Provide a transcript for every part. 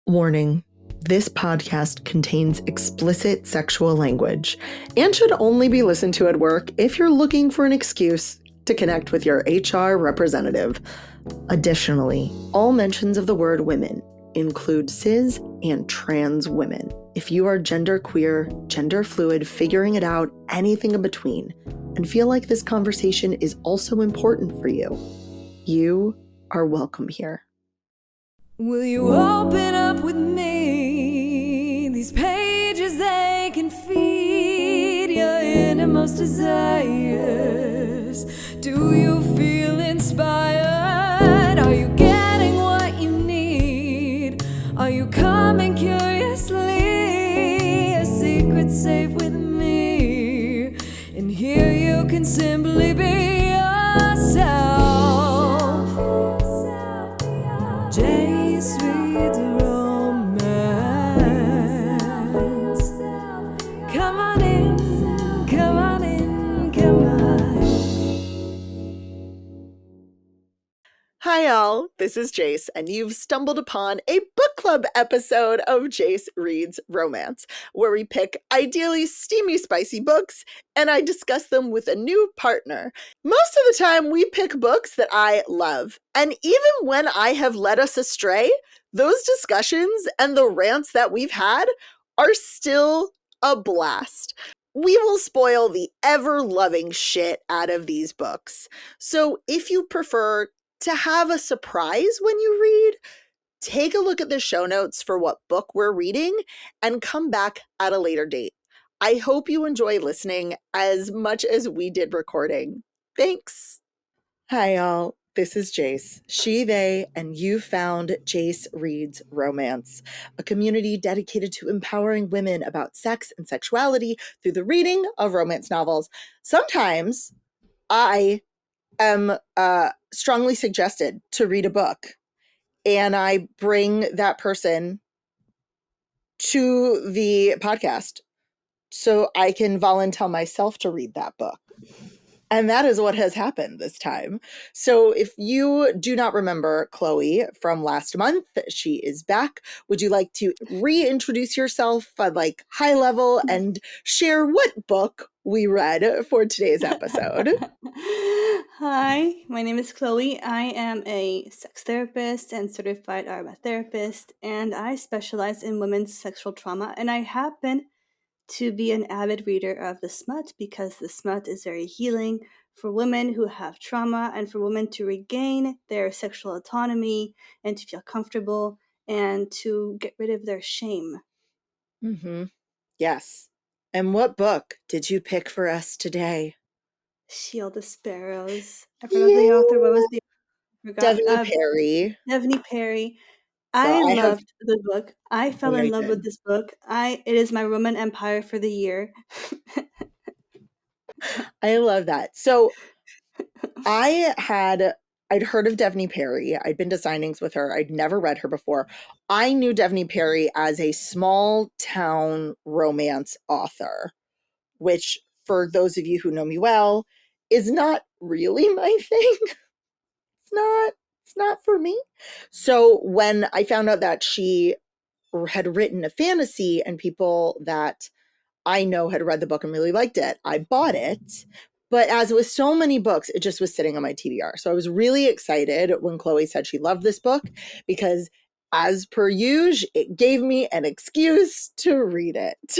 Warning. This podcast contains explicit sexual language and should only be listened to at work if you're looking for an excuse to connect with your HR representative. Additionally, all mentions of the word women include cis and trans women. If you are genderqueer, gender fluid, figuring it out, anything in between, and feel like this conversation is also important for you, you are welcome here. Will you open up with me? These pages, they can feed your innermost desires. Do you feel inspired? Are you getting what you need? Are you coming curiously? A secret safe with me. And here you can simply be yourself. Sweet romance. Come on in, come on in, come on. Hi, all. This is Jace, and you've stumbled upon a book club episode of Jace Reads Romance, where we pick ideally steamy, spicy books, and I discuss them with a new partner. Most of the time, we pick books that I love, and even when I have led us astray, those discussions and the rants that we've had are still a blast. We will spoil the ever-loving shit out of these books. So if you prefer to have a surprise when you read, take a look at the show notes for what book we're reading and come back at a later date. I hope you enjoy listening as much as we did recording. Thanks. Hi, y'all. This is Jace, she, they, and you found Jace Reads Romance, a community dedicated to empowering women about sex and sexuality through the reading of romance novels. Sometimes I am strongly suggested to read a book, and I bring that person to the podcast so I can volunteer myself to read that book. And that is what has happened this time. So if you do not remember Chloé from last month, she is back. Would you like to reintroduce yourself at like high level and share what book we read for today's episode? Hi, my name is Chloé. I am a sex therapist and certified aromatherapist, and I specialize in women's sexual trauma, and I happen to be an avid reader of the smut because the smut is very healing for women who have trauma and for women to regain their sexual autonomy and to feel comfortable and to get rid of their shame. Mm-hmm. Yes. And what book did you pick for us today? Shield of Sparrows. I forgot the author. What was the Devney Perry. Devney Perry. So I loved the book. I fell in love good. with this book. It is my Roman Empire for the year. I love that. So I'd heard of Devney Perry. I'd been to signings with her. I'd never read her before. I knew Devney Perry as a small town romance author, which for those of you who know me well, is not really my thing. It's not for me. So when I found out that she had written a fantasy and people that I know had read the book and really liked it, I bought it. But as with so many books, it just was sitting on my TBR. So I was really excited when Chloé said she loved this book because, as per usual, it gave me an excuse to read it.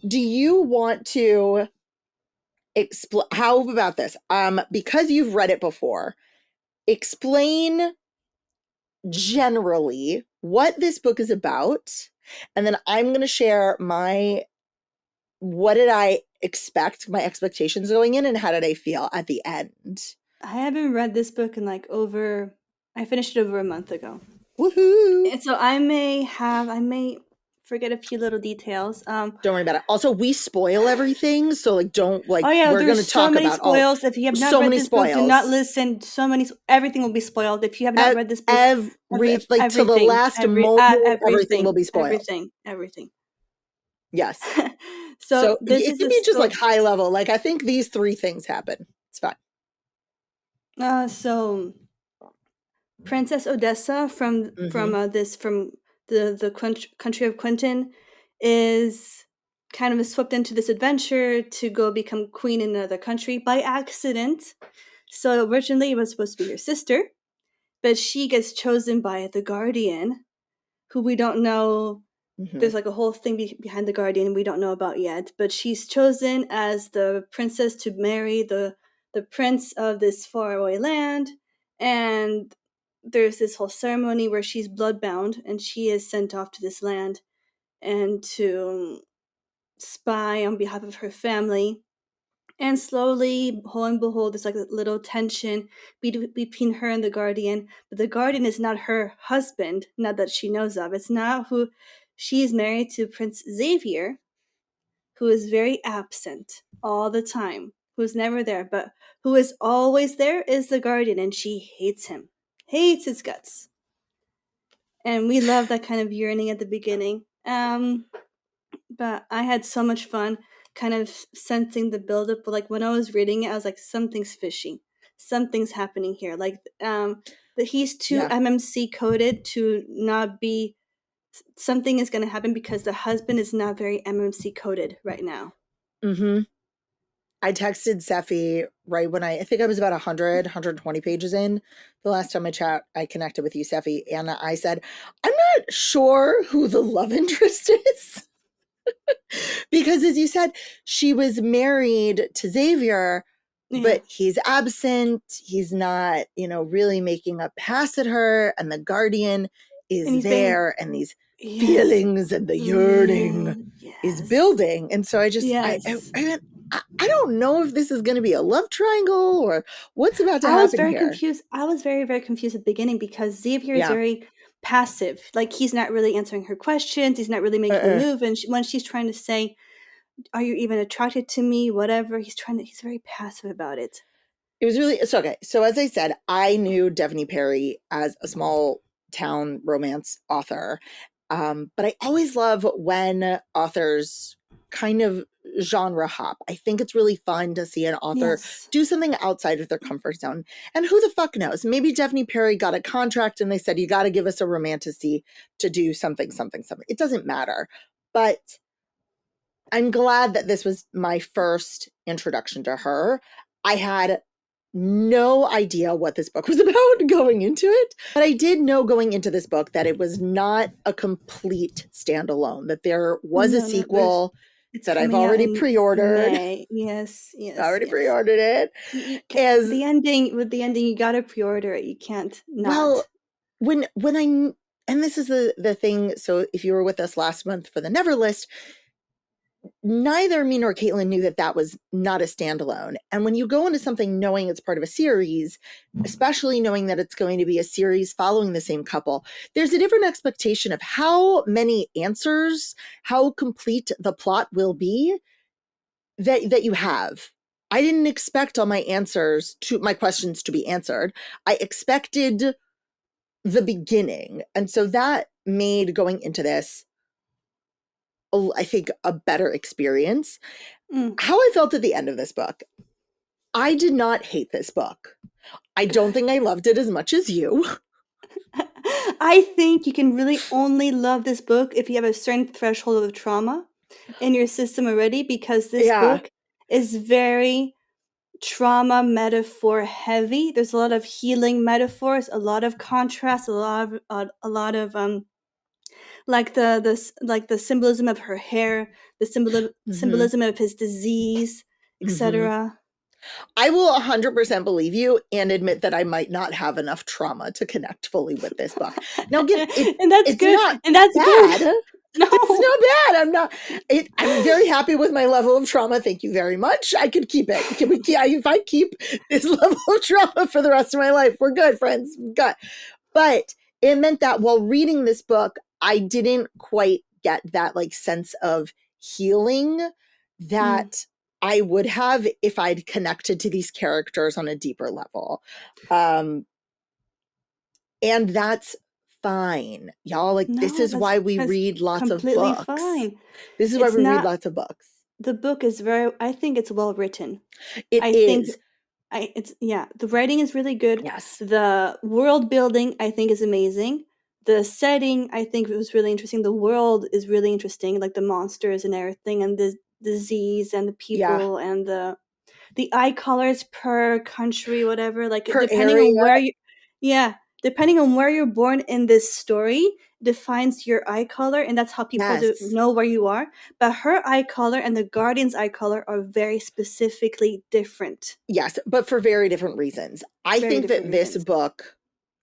Do you want to explain? How about this? Because you've read it before, explain generally what this book is about, and then I'm going to share what did I expect, my expectations going in, and how did I feel at the end. I haven't read this book in I finished it over a month ago. Woohoo! And so I may forget a few little details. Don't worry about it. Also, we spoil everything, so we're going to talk about spoils. If you have not read this book, do not listen. Everything will be spoiled. If you have not read this book, to the last moment, everything will be spoiled. Everything. Yes. So this it can be just like high level. Like I think these three things happen. It's fine. So Princess Odessa from Mm-hmm. the country of Quentin is kind of swept into this adventure to go become queen in another country by accident. So originally it was supposed to be her sister, but she gets chosen by the Guardian, who we don't know. Mm-hmm. There's like a whole thing behind the Guardian we don't know about yet, but she's chosen as the princess to marry the prince of this faraway land, and there's this whole ceremony where she's bloodbound and she is sent off to this land and to spy on behalf of her family. And slowly, lo and behold, there's like a little tension between her and the Guardian. But the Guardian is not her husband, not that she knows of. It's not who she's married to Prince Xavier, who is very absent all the time, who's never there. But who is always there is the Guardian, and she hates him, hates his guts. And we love that kind of yearning at the beginning. But I had so much fun kind of sensing the buildup. But like when I was reading it, I was like, something's fishy. Something's happening here. Like that he's too Yeah. MMC coded to not be something is gonna happen because the husband is not very MMC coded right now. Mm-hmm. I texted Seffi right when I think I was about 100, 120 pages in the last time I connected with you, Seffi, and I said, I'm not sure who the love interest is. Because as you said, she was married to Xavier, Yeah. but he's absent. He's not, really making a pass at her. And the Guardian And is he's being there, and these yes. feelings and the yearning is Yes. building. And so I just, Yes. I don't know if this is going to be a love triangle or what's about to I was happen very here. confused. I was very, very confused at the beginning because Xavier is Yeah. very passive. Like he's not really answering her questions. He's not really making a move. And when she's trying to say, "Are you even attracted to me?" Whatever, he's very passive about it. It was really so okay. So as I said, I knew Devney Perry as a small town romance author, but I always love when authors kind of genre hop. I think it's really fun to see an author do something outside of their comfort zone. And who the fuck knows? Maybe Devney Perry got a contract and they said, you got to give us a romantasy to do something, something, something. It doesn't matter. But I'm glad that this was my first introduction to her. I had no idea what this book was about going into it, but I did know going into this book that it was not a complete standalone, that there was a sequel that I've already pre-ordered. Yes. Already pre-ordered it. The ending, you gotta pre-order it. You can't not. Well, when I, and this is the thing, so if you were with us last month for the Never List, neither me nor Caitlin knew that was not a standalone. And when you go into something knowing it's part of a series, especially knowing that it's going to be a series following the same couple, there's a different expectation of how many answers, how complete the plot will be that you have. I didn't expect all my answers to my questions to be answered. I expected the beginning. And so that made going into this, I think, a better experience. How I felt at the end of this book. I did not hate this book. I don't think I loved it as much as you. I think you can really only love this book if you have a certain threshold of trauma in your system already, because this book is very trauma metaphor heavy. There's a lot of healing metaphors, a lot of contrast, a lot of like the symbolism of her hair, the symbolism of his disease, etc. I will 100% believe you and admit that I might not have enough trauma to connect fully with this book. Now, again, and that's good. Not and that's bad. Good. No, it's not bad. I'm very happy with my level of trauma. Thank you very much. I could keep it. If I keep this level of trauma for the rest of my life, we're good, friends. Good. But it meant that while reading this book, I didn't quite get that sense of healing that I would have if I'd connected to these characters on a deeper level. And that's fine. Y'all, this is why we read lots of books. Fine. This is why we read lots of books. The book is I think it's well written. It is. The writing is really good. Yes. The world building, I think, is amazing. The setting, I think, was really interesting. The world is really interesting, like the monsters and everything, and the disease and the Yeah. people and the eye colors per country, whatever. Like Per area. depending on where you're born in this story defines your eye color, and that's how people Yes. know where you are. But her eye color and the Guardian's eye color are very specifically different. Yes, but for very different reasons. I Very think different that this reasons. book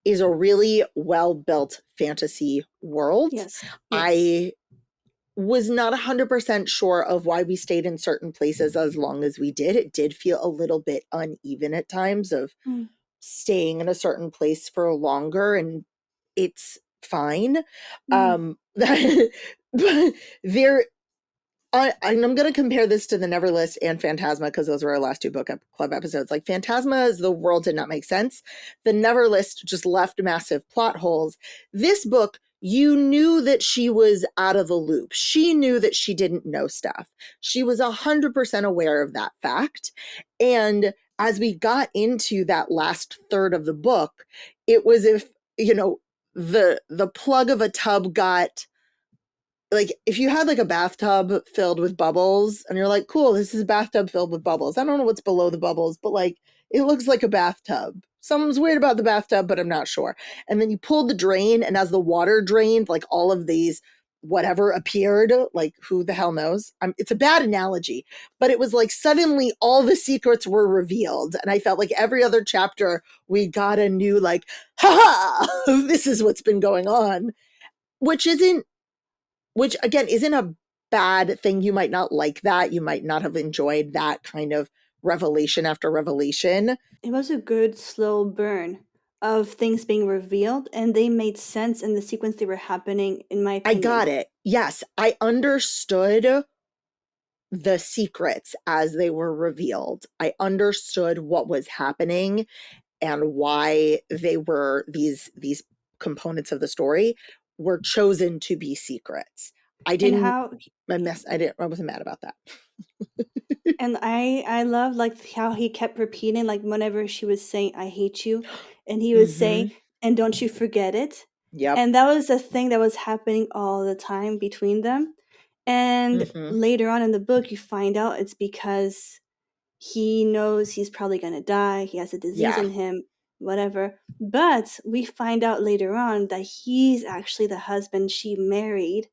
is a really well-built fantasy world. Yes. I was not 100% sure of why we stayed in certain places as long as we did. It did feel a little bit uneven at times of Mm. staying in a certain place for longer, and it's fine. Mm. But there I'm going to compare this to the Neverlist and Phantasma because those were our last two book club episodes. Like Phantasma, the world did not make sense. The Neverlist just left massive plot holes. This book, you knew that she was out of the loop. She knew that she didn't know stuff. She was 100% aware of that fact. And as we got into that last third of the book, it was if, the plug of a tub got, like, if you had like a bathtub filled with bubbles and you're like, cool, this is a bathtub filled with bubbles. I don't know what's below the bubbles, but like, it looks like a bathtub. Something's weird about the bathtub, but I'm not sure. And then you pulled the drain, and as the water drained, like all of these whatever appeared, like who the hell knows? It's a bad analogy, but it was like suddenly all the secrets were revealed. And I felt like every other chapter we got a new like, ha ha, this is what's been going on, which again isn't a bad thing. You might not like that. You might not have enjoyed that kind of revelation after revelation. It was a good slow burn of things being revealed, and they made sense in the sequence they were happening, in my I opinion. got it. Yes, I understood the secrets as they were revealed. I understood what was happening and why they were these components of the story were chosen to be secrets. I And didn't how I wasn't mad about that. and I love like how he kept repeating, like whenever she was saying I hate you, and he would Mm-hmm. say, and don't you forget it. Yep. And that was a thing that was happening all the time between them. And Mm-hmm. later on in the book you find out it's because he knows he's probably going to die, he has a disease Yeah. in him, whatever. But we find out later on that he's actually the husband she married,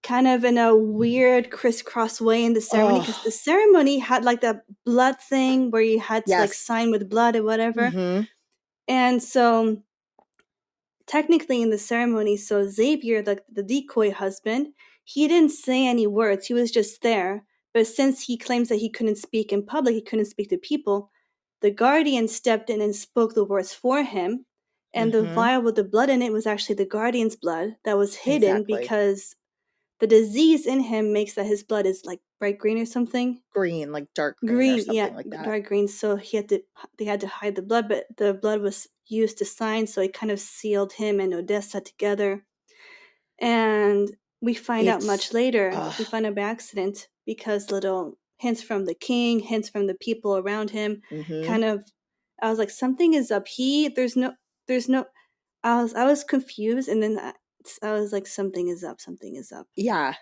kind of in a weird crisscross way in the ceremony, because the Oh, ceremony had like that blood thing where you had to like yes. sign with blood and whatever. Mm-hmm. And so technically in the ceremony, so Xavier, the decoy husband, he didn't say any words, he was just there. But since he claims that he couldn't speak in public, he couldn't speak to people, the guardian stepped in and spoke the words for him. And the Mm-hmm. vial with the blood in it was actually the guardian's blood that was hidden Exactly. because the disease in him makes that his blood is like bright green or something. Green, like dark green or Green, yeah, something like that. dark green. So they had to hide the blood, but the blood was used to sign, so it kind of sealed him and Odessa together. And we find out much later, we Ugh. find out by accident, because little hints from the king, hints from the people around him, Mm-hmm. kind of, I was like, something is up. There's no, I was confused, and then I was like, something is up, something is up. Yeah.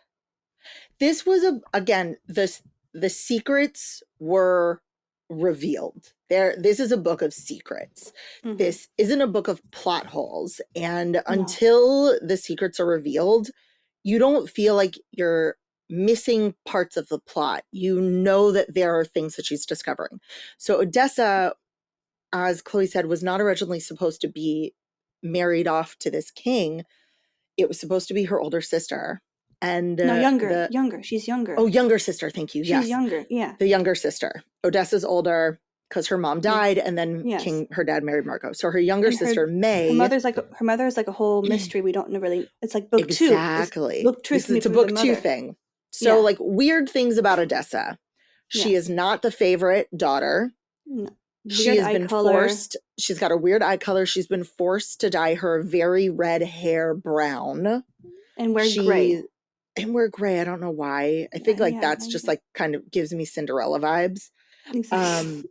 This was again, the secrets were revealed. This is a book of secrets. Mm-hmm. This isn't a book of plot holes. And No. until the secrets are revealed, you don't feel like you're missing parts of the plot. You know that there are things that she's discovering. So Odessa, as Chloe said, was not originally supposed to be married off to this king. It was supposed to be her older sister. And No, younger. She's younger. younger sister. Thank you. She's Yes. younger. Yeah. The younger sister. Odessa's older because her mom died, and then Yes. her dad married Marco. So her younger And sister, May. her mother is like a whole mystery. We don't know really. It's like book two. Exactly. Book two is It's a book two thing. So like weird things about Odessa. She is not the favorite daughter. No. She has been forced. She's got a weird eye color. She's been forced to dye her very red hair brown. And wear gray. And wear gray. I don't know why. I think like that's just like kind of gives me Cinderella vibes. Exactly.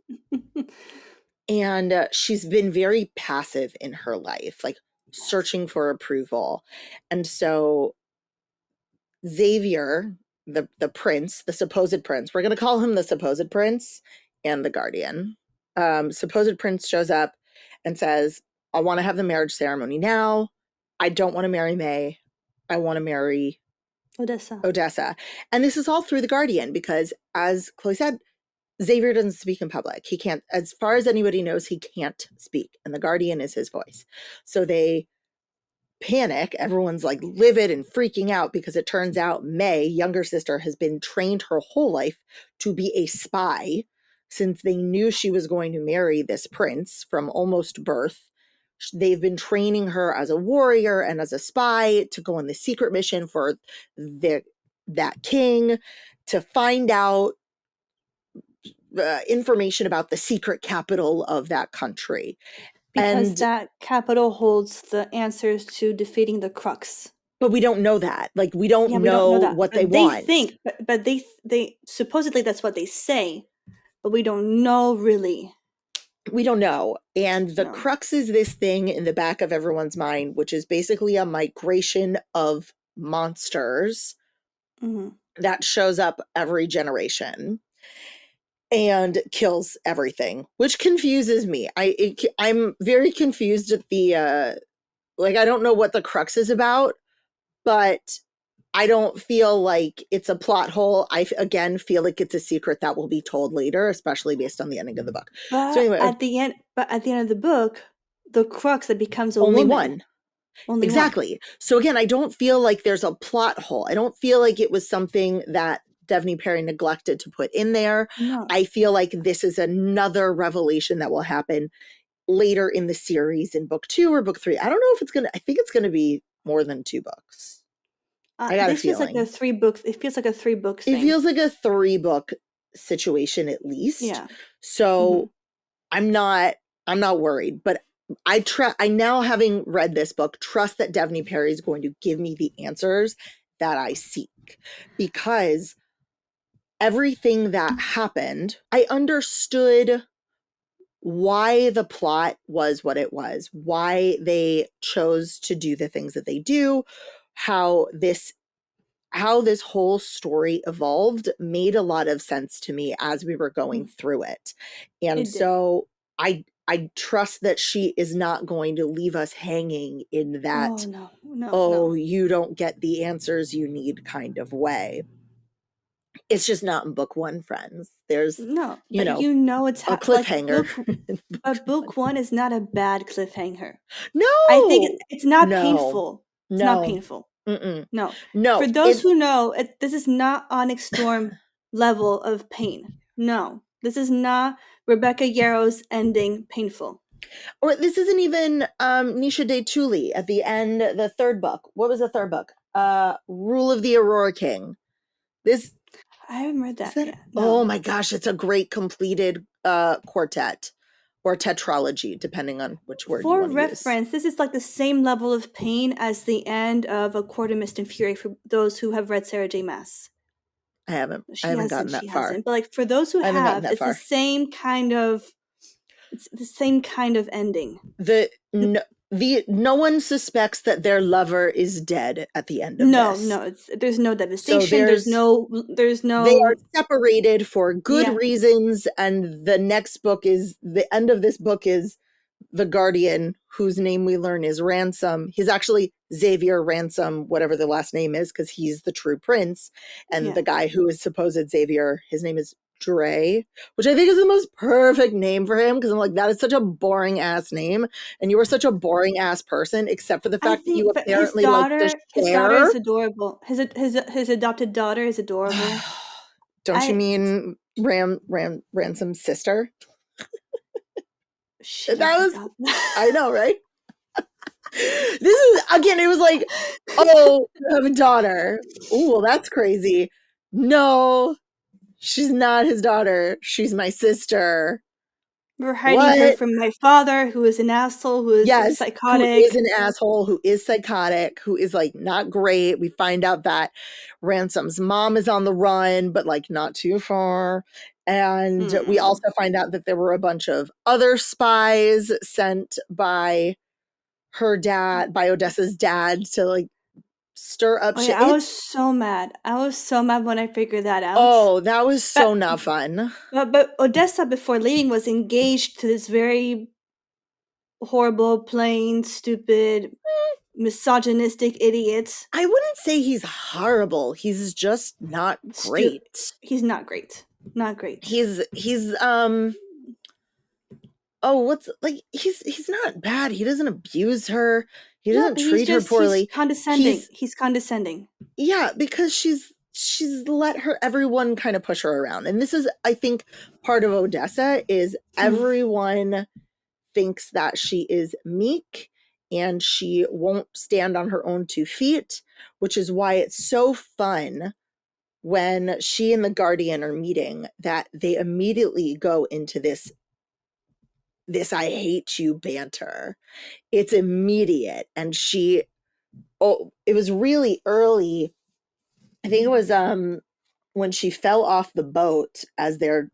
And she's been very passive in her life, like searching for approval. And so Xavier, the prince, the supposed prince, we're going to call him the supposed prince and the guardian. Supposed prince shows up and says, I want to have the marriage ceremony now. I don't want to marry May. I want to marry Odessa. And this is all through the guardian because, as Chloé said, Xavier doesn't speak in public. He can't, as far as anybody knows, he can't speak. And the guardian is his voice. So they panic. Everyone's like livid and freaking out because it turns out May, younger sister, has been trained her whole life to be a spy since they knew she was going to marry this prince from almost birth. They've been training her as a warrior and as a spy to go on the secret mission for that king to find out information about the secret capital of that country. Because that capital holds the answers to defeating the Crux. But we don't know that. Like, we don't know that. what but they want. They think, but they supposedly that's what they say, but we don't know really. We don't know. And the Crux is this thing in the back of everyone's mind, which is basically a migration of monsters that shows up every generation and kills everything, which confuses me. I'm very confused at the like, I don't know what the Crux is about, but I don't feel like it's a plot hole. I again feel like it's a secret that will be told later, especially based on the ending of the book. But so anyway, at the end of the book, the Crux that becomes a only woman. one. Only exactly. One. So again, I don't feel like there's a plot hole. I don't feel like it was something that Devney Perry neglected to put in there. No. I feel like this is another revelation that will happen later in the series in book 2 or book 3. I don't know if it's going to, I think it's going to be more than 2 books. I got a feeling. This feels like a 3 books. It feels like a 3 books thing. It feels like a 3 book situation at least. Yeah. So I'm not worried, but I now, having read this book, trust that Devney Perry is going to give me the answers that I seek, because everything that happened, I understood why the plot was what it was, why they chose to do the things that they do, how this whole story evolved made a lot of sense to me as we were going through it. And so I trust that she is not going to leave us hanging in that, no, you don't get the answers you need kind of way. It's just not in book 1, friends. There's it's a cliffhanger. But book 1 is not a bad cliffhanger. No, I think it's not painful. It's not painful. No. For those who know, this is not Onyx Storm level of pain. No, this is not Rebecca Yarrow's ending painful. Or this isn't even Nisha De Tuli at the end, the 3rd book. What was the 3rd book? Rule of the Aurora King. I haven't read that yet. No. Oh my gosh, it's a great completed quartet or tetralogy, depending on which word you want to use. For reference, this is like the same level of pain as the end of A Court of Mist and Fury for those who have read Sarah J. Maas. I haven't gotten that far. But like for those who have, it's the same kind of ending. No one suspects that their lover is dead at the end of this. No, there's no devastation. So there's no. They are separated for good reasons, and the next book is the end of this book is the Guardian, whose name we learn is Ransom. He's actually Xavier Ransom, whatever the last name is, because he's the true prince, and the guy who is supposed Xavier, his name is Dre, which I think is the most perfect name for him, because I'm like, that is such a boring ass name, and you are such a boring ass person, except for the fact that you apparently like to share. His daughter is adorable. His adopted daughter is adorable. Don't you mean Ransom's sister? I know, right? This is, again, it was like, oh, you have a daughter. Oh, well, that's crazy. No, she's not his daughter. She's my sister. We're hiding her from my father, who is an asshole, who is psychotic. Who is an asshole, who is psychotic, who is like not great. We find out that Ransom's mom is on the run, but like not too far. And we also find out that there were a bunch of other spies sent by her dad, by Odessa's dad, to like stir up shit. I was so mad. I was so mad when I figured that out. Oh, that was so not fun. But Odessa, before leaving, was engaged to this very horrible, plain, stupid, misogynistic idiot. I wouldn't say he's horrible. He's just not great. He's not great. Not great. He's oh, what's like he's not bad. He doesn't abuse her. He doesn't treat her poorly. He's condescending. He's condescending. Yeah, because she's let everyone kind of push her around. And this is, I think, part of Odessa is everyone thinks that she is meek and she won't stand on her own 2 feet, which is why it's so fun when she and the Guardian are meeting that they immediately go into this I hate you banter. It's immediate. And it was really early. I think it was when she fell off the boat as they're.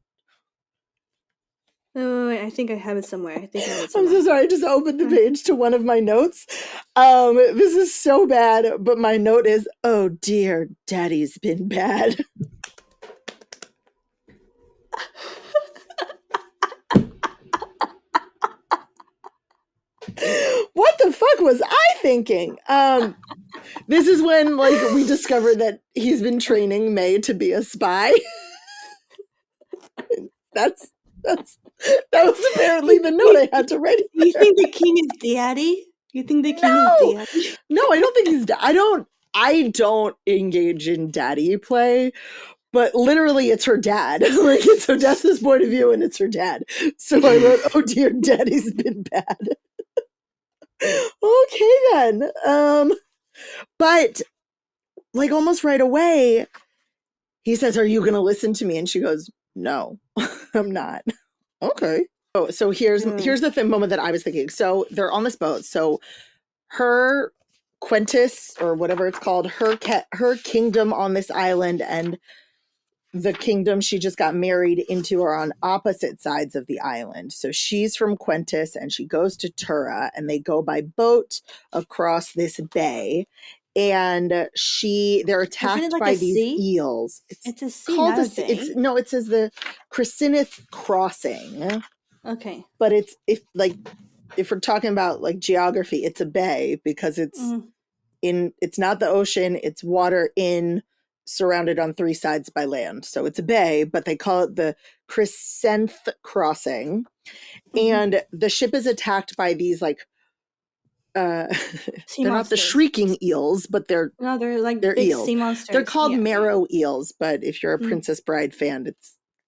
Oh, I think I have it somewhere. I'm so sorry. I just opened the page to one of my notes. This is so bad, but my note is, oh dear, Daddy's been bad. What the fuck was I thinking? This is when like we discovered that he's been training May to be a spy. that was apparently the note I had to write. You think the king is daddy? You think the king is daddy? No, I don't think he's I don't engage in daddy play, but literally it's her dad. Like it's Odessa's point of view and it's her dad. So I wrote, oh dear, Daddy's been bad. Okay then. But like almost right away, he says, are you gonna listen to me? And she goes, no, I'm not. Okay. Oh, so here's the moment that I was thinking. So they're on this boat. So her Quentis, or whatever it's called, her kingdom on this island and the kingdom she just got married into are on opposite sides of the island. So she's from Quentis and she goes to Tura and they go by boat across this bay. And they're attacked by these eels. It's a sea, not a bay. It says the Chrysinith Crossing. Okay. But if we're talking about like geography, it's a bay because it's it's not the ocean, it's water surrounded on 3 sides by land. So it's a bay, but they call it the Chrysinith Crossing. And the ship is attacked by these like they're not the shrieking eels, but they're like they're big eels. Sea monsters. They're called marrow eels, but if you're a Princess Bride fan,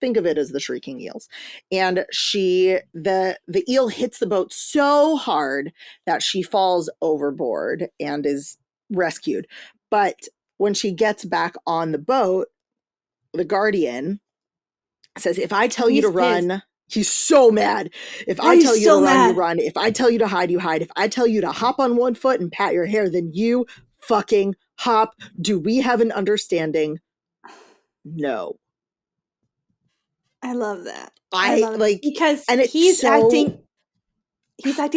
think of it as the shrieking eels. And the eel hits the boat so hard that she falls overboard and is rescued. But when she gets back on the boat, the Guardian says, if I tell you to run, he's so mad. If I tell you to run, you run. If I tell you to hide, you hide. If I tell you to hop on 1 foot and pat your hair, then you fucking hop. Do we have an understanding? No. I love that. I love like because he's acting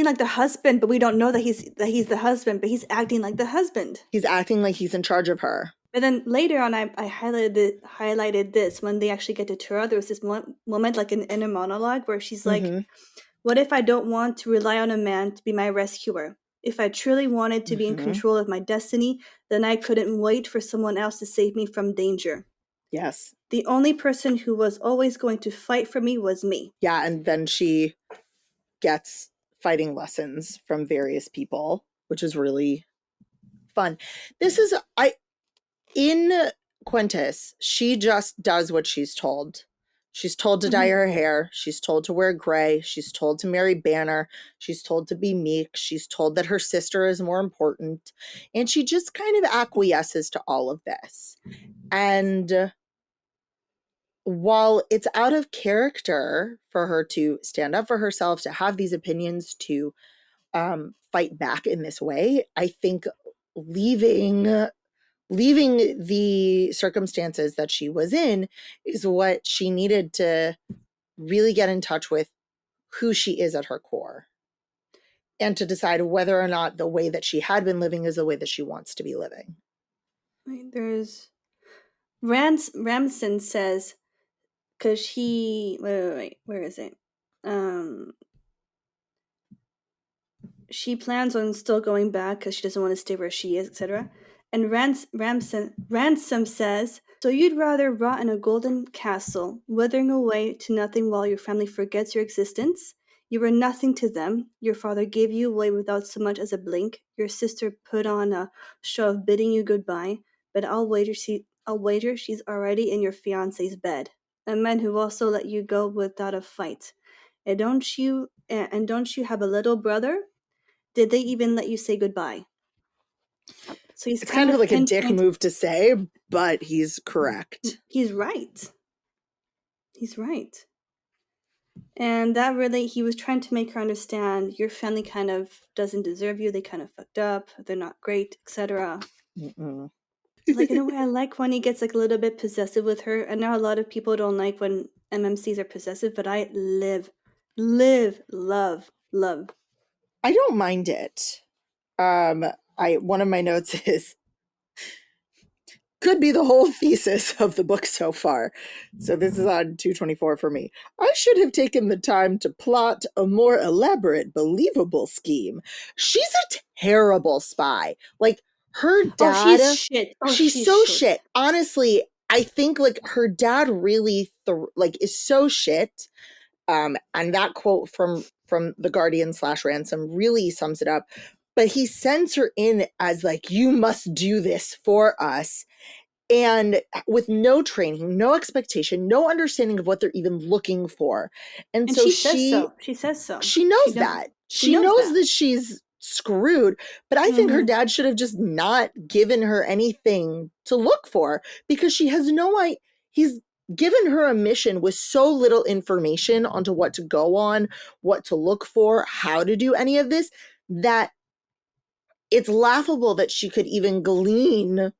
like the husband, but we don't know that he's the husband, but he's acting like the husband. He's acting like he's in charge of her. But then later on, I highlighted this when they actually get to Tura. There was this moment, like an inner monologue, where she's like, what if I don't want to rely on a man to be my rescuer? If I truly wanted to be in control of my destiny, then I couldn't wait for someone else to save me from danger. Yes. The only person who was always going to fight for me was me. Yeah, and then she gets fighting lessons from various people, which is really fun. In Quentis, she just does what she's told. She's told to dye her hair. She's told to wear gray. She's told to marry Banner. She's told to be meek. She's told that her sister is more important. And she just kind of acquiesces to all of this. And while it's out of character for her to stand up for herself, to have these opinions, to fight back in this way, I think leaving leaving the circumstances that she was in is what she needed to really get in touch with who she is at her core, and to decide whether or not the way that she had been living is the way that she wants to be living. There's Ramson says, because wait, where is it? She plans on still going back because she doesn't want to stay where she is, etc. And Ransom says, so you'd rather rot in a golden castle, withering away to nothing while your family forgets your existence? You were nothing to them. Your father gave you away without so much as a blink. Your sister put on a show of bidding you goodbye, but I'll wager she's already in your fiancé's bed. A man who also let you go without a fight. And don't you have a little brother? Did they even let you say goodbye? So it's kind of like a dick move to say, but he's correct. He's right. He's right. And that really, he was trying to make her understand your family kind of doesn't deserve you. They kind of fucked up. They're not great, etc. Like, in a way, I like when he gets like a little bit possessive with her. I know a lot of people don't like when MMCs are possessive, but I love. I don't mind it. One of my notes is, could be the whole thesis of the book so far. So this is on 224 for me. I should have taken the time to plot a more elaborate, believable scheme. She's a terrible spy. Like, her dad... Oh, she's shit. She's so shit. Honestly, I think, like, her dad really, is so shit. And that quote from The Guardian / Ransom really sums it up. But he sends her in as, like, you must do this for us. And with no training, no expectation, no understanding of what they're even looking for. And so she says so. She knows that. She knows that she's screwed, but I think her dad should have just not given her anything to look for, because she has no idea. He's given her a mission with so little information onto what to go on, what to look for, how to do any of this, that it's laughable that she could even glean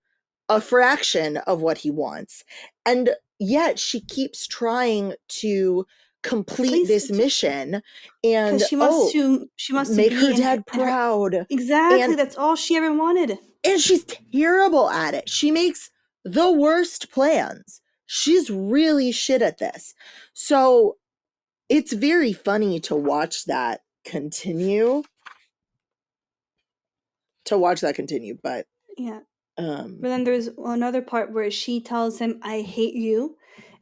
a fraction of what he wants. And yet she keeps trying to complete this mission, and she wants to make her dad proud. Exactly. And that's all she ever wanted. And she's terrible at it. She makes the worst plans. She's really shit at this. So it's very funny to watch that continue. But yeah. But then there's another part where she tells him, I hate you.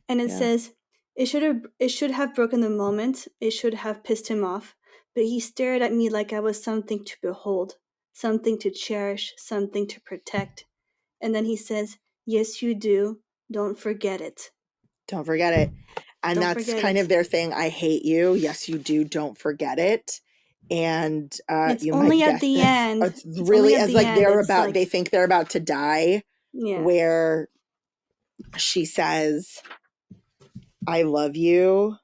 And it says, it should have broken the moment. It should have pissed him off. But he stared at me like I was something to behold, something to cherish, something to protect. And then he says, yes, you do. Don't forget it. Don't forget it. And that's kind of their thing. I hate you. Yes, you do. Don't forget it. And it's only at the end. It's really as like they're about, like, they think they're about to die. Yeah. Where she says, I love you.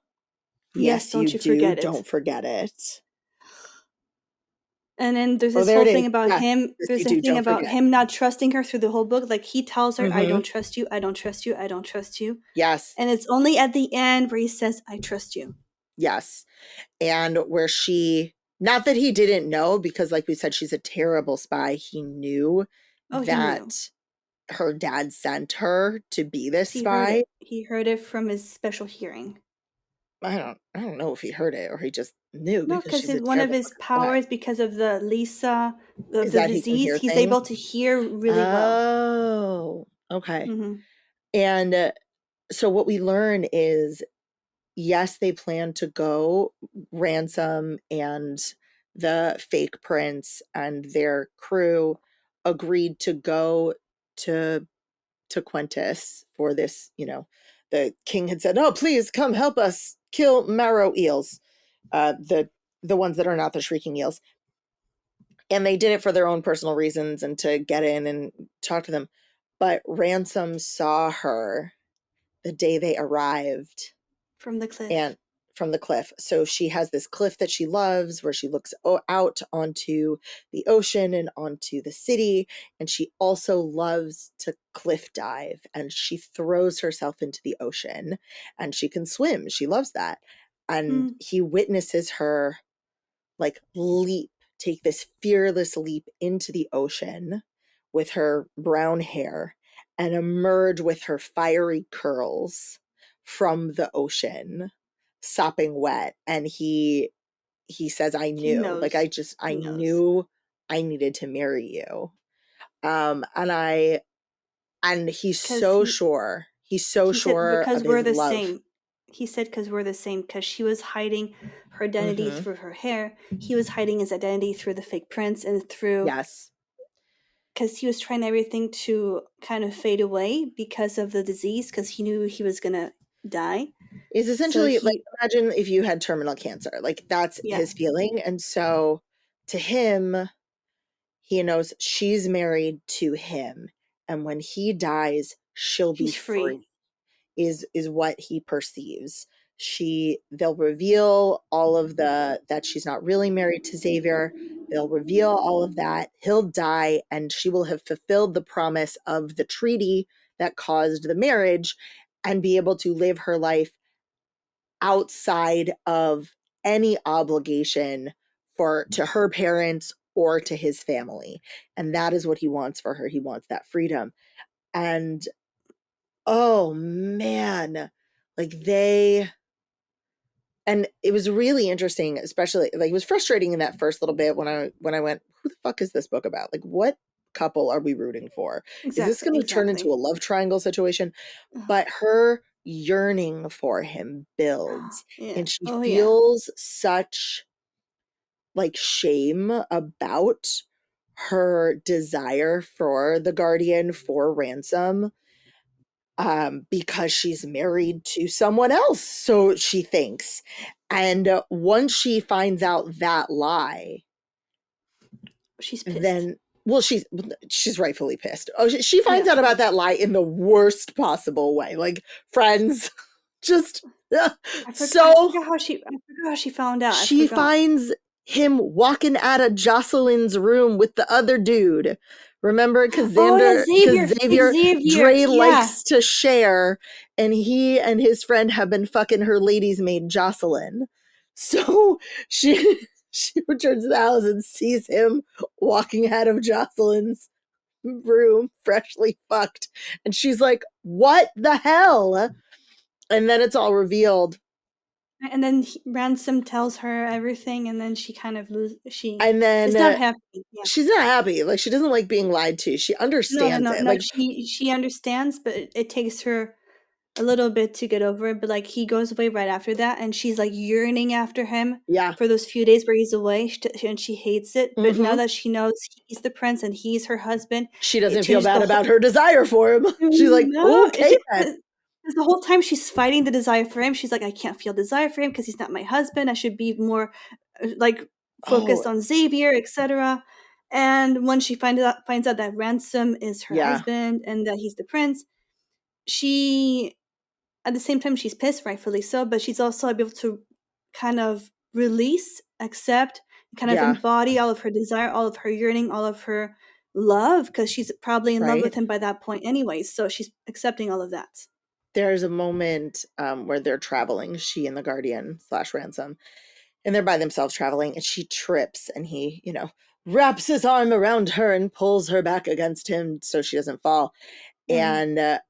Yes, don't you forget it. Don't forget it. And then there's this whole thing about him. There's a thing about him not trusting her through the whole book. Like, he tells her, I don't trust you. I don't trust you. I don't trust you. Yes. And it's only at the end where he says, I trust you. Yes. And where she, not that he didn't know, because like we said, she's a terrible spy. He knew that her dad sent her to be this spy. He heard it from his special hearing. I don't know if he heard it or he just knew. No, because one of his powers, because of the Lisa, the disease, he's able to hear really well. Oh, okay. And so what we learn is, yes, they plan to go. Ransom and the fake prince and their crew agreed to go to Quintus for this. You know, the king had said, "Oh, please come help us kill marrow eels, the ones that are not the shrieking eels." And they did it for their own personal reasons and to get in and talk to them. But Ransom saw her the day they arrived from the cliff. And from the cliff. So she has this cliff that she loves where she looks out onto the ocean and onto the city. And she also loves to cliff dive, and she throws herself into the ocean, and she can swim. She loves that. And he witnesses her like take this fearless leap into the ocean with her brown hair and emerge with her fiery curls from the ocean, sopping wet. And he says, I He knew, like, knows. I He knows. knew I needed to marry you. And he's Because so sure. He's so he said, sure of because we're his the love. same. He said, because we're the same. Because she was hiding her identity Mm-hmm. through her hair. He was hiding his identity through the fake prints and through, Yes. because he was trying everything to kind of fade away because of the disease, because he knew he was going to die. Is So essentially like, he, imagine if you had terminal cancer, like that's yeah, his feeling. And so to him, he knows she's married to him, and when he dies, she'll be she's free. free, is what he perceives. They'll reveal all of that she's not really married to Xavier. They'll reveal all of that. He'll die, and she will have fulfilled the promise of the treaty that caused the marriage and be able to live her life outside of any obligation to her parents or to his family. And that is what he wants for her. He wants that freedom. And oh man, like and it was really interesting, especially like it was frustrating in that first little bit when I went, who the fuck is this book about? Like, what couple are we rooting for? Is this Exactly. going to turn into Exactly. a love triangle situation? But her yearning for him builds, Yeah. and she Oh, yeah. feels such like shame about her desire for the guardian, for Ransom, because she's married to someone else, so she thinks. And once she finds out that lie, She's pissed. then well, she's rightfully pissed. Oh, she Yeah, finds out about that lie in the worst possible way, like friends, just I so forgot how she found out. I she forgot. finds him walking out of Jocelyn's room with the other dude. Remember, Oh yeah, because Xavier, fake Xavier, Xavier. Dre Yeah. likes to share, and he and his friend have been fucking her lady's maid Jocelyn. So she she returns to the house and sees him walking out of Jocelyn's room, freshly fucked, and she's like, "What the hell?" And then it's all revealed. And then Ransom tells her everything, and then she kind of she And then is not happy. Yeah. she's not happy. Like, she doesn't like being lied to. She No, no, understands no, it. no. Like, She understands, but it takes her a little bit to get over it. But like he goes away right after that, and she's like yearning after him yeah. for those few days where he's away, and she hates it. But now Mm-hmm. that she knows he's the prince and he's her husband, She it doesn't feel changes the bad whole. about her desire for him. She's like, No, it okay just then. 'cause the whole time she's fighting the desire for him. She's like, I can't feel desire for him because he's not my husband. I should be more like Oh, focused on Xavier, etc. And when she finds out that Ransom is her yeah. husband and that he's the prince, she at the same time she's pissed, rightfully so, but she's also able to kind of release, accept, kind of Yeah. embody all of her desire, all of her yearning, all of her love, because she's probably in love with Right. him by that point anyway. So she's accepting all of that. There's a moment where they're traveling, she and the Guardian / Ransom, and they're by themselves traveling, and she trips, and he, wraps his arm around her and pulls her back against him so she doesn't fall. Mm. And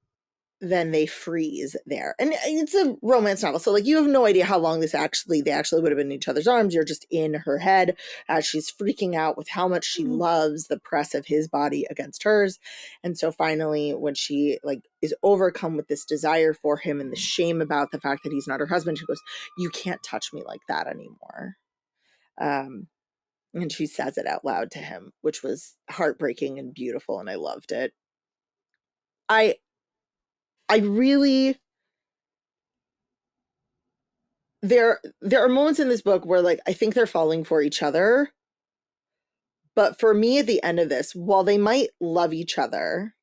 then they freeze there. And it's a romance novel, so like you have no idea how long they actually would have been in each other's arms. You're just in her head as she's freaking out with how much she Mm. loves the press of his body against hers. And so finally, when she like is overcome with this desire for him and the shame about the fact that he's not her husband, she goes, "You can't touch me like that anymore." And she says it out loud to him, which was heartbreaking and beautiful, and I loved it. I really there are moments in this book where like I think they're falling for each other, but for me at the end of this, while they might love each other,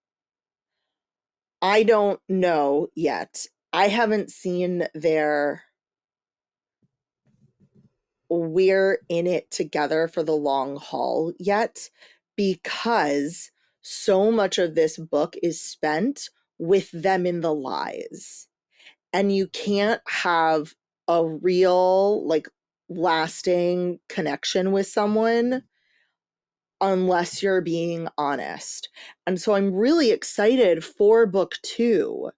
I don't know yet. I haven't seen their we're in it together for the long haul yet, because so much of this book is spent with them in the lies. And you can't have a real, like, lasting connection with someone unless you're being honest. And so I'm really excited for book 2,